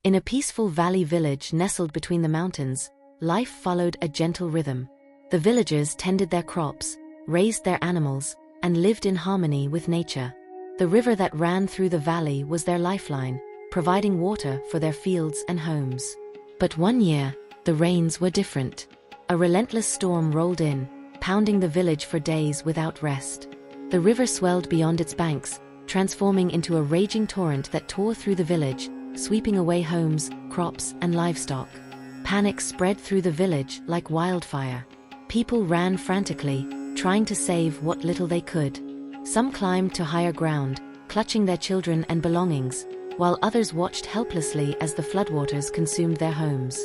In a peaceful valley village nestled between the mountains, life followed a gentle rhythm. The villagers tended their crops, raised their animals, and lived in harmony with nature. The river that ran through the valley was their lifeline, providing water for their fields and homes. But one year, the rains were different. A relentless storm rolled in, pounding the village for days without rest. The river swelled beyond its banks, transforming into a raging torrent that tore through the village, sweeping away homes, crops, and livestock. Panic spread through the village like wildfire. People ran frantically, trying to save what little they could. Some climbed to higher ground, clutching their children and belongings, while others watched helplessly as the floodwaters consumed their homes.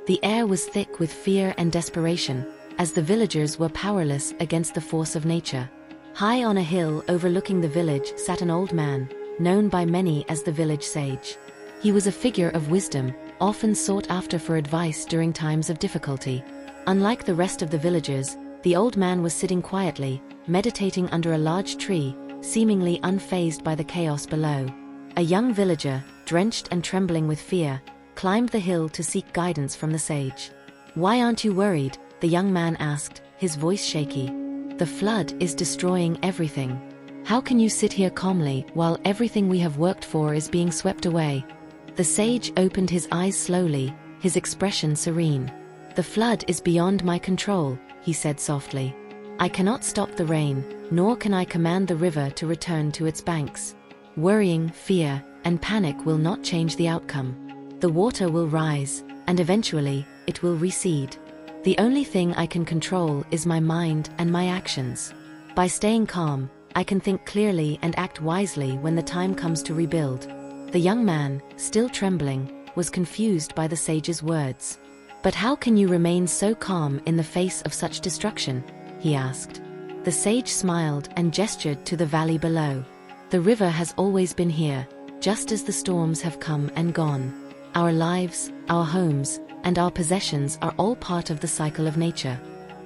The air was thick with fear and desperation, as the villagers were powerless against the force of nature. High on a hill overlooking the village sat an old man, known by many as the village sage. He was a figure of wisdom, often sought after for advice during times of difficulty. Unlike the rest of the villagers, the old man was sitting quietly, meditating under a large tree, seemingly unfazed by the chaos below. A young villager, drenched and trembling with fear, climbed the hill to seek guidance from the sage. "Why aren't you worried?" the young man asked, his voice shaky. "The flood is destroying everything. How can you sit here calmly while everything we have worked for is being swept away?" The sage opened his eyes slowly, his expression serene. "The flood is beyond my control," he said softly. "I cannot stop the rain, nor can I command the river to return to its banks. Worrying, fear, and panic will not change the outcome. The water will rise, and eventually, it will recede. The only thing I can control is my mind and my actions. By staying calm, I can think clearly and act wisely when the time comes to rebuild." The young man, still trembling, was confused by the sage's words. "But how can you remain so calm in the face of such destruction?" he asked. The sage smiled and gestured to the valley below. "The river has always been here, just as the storms have come and gone. Our lives, our homes, and our possessions are all part of the cycle of nature.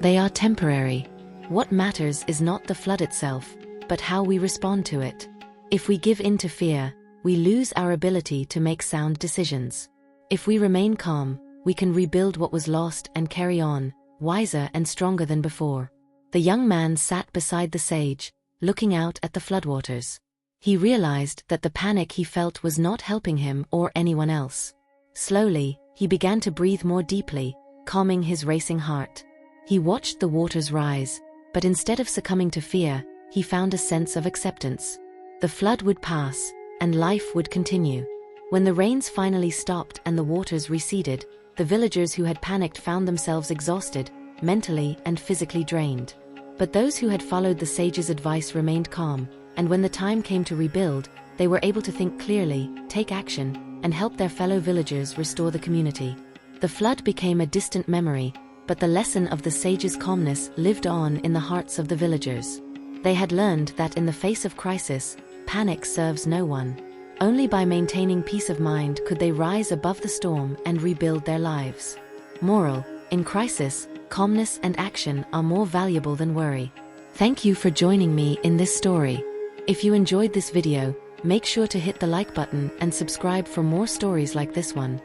They are temporary. What matters is not the flood itself, but how we respond to it. If we give in to fear, we lose our ability to make sound decisions. If we remain calm, we can rebuild what was lost and carry on, wiser and stronger than before." The young man sat beside the sage, looking out at the floodwaters. He realized that the panic he felt was not helping him or anyone else. Slowly, he began to breathe more deeply, calming his racing heart. He watched the waters rise, but instead of succumbing to fear, he found a sense of acceptance. The flood would pass, and life would continue. When the rains finally stopped and the waters receded, the villagers who had panicked found themselves exhausted, mentally and physically drained. But those who had followed the sage's advice remained calm, and when the time came to rebuild, they were able to think clearly, take action, and help their fellow villagers restore the community. The flood became a distant memory, but the lesson of the sage's calmness lived on in the hearts of the villagers. They had learned that in the face of crisis, panic serves no one. Only by maintaining peace of mind could they rise above the storm and rebuild their lives. Moral: in crisis, calmness and action are more valuable than worry. Thank you for joining me in this story. If you enjoyed this video, make sure to hit the like button and subscribe for more stories like this one.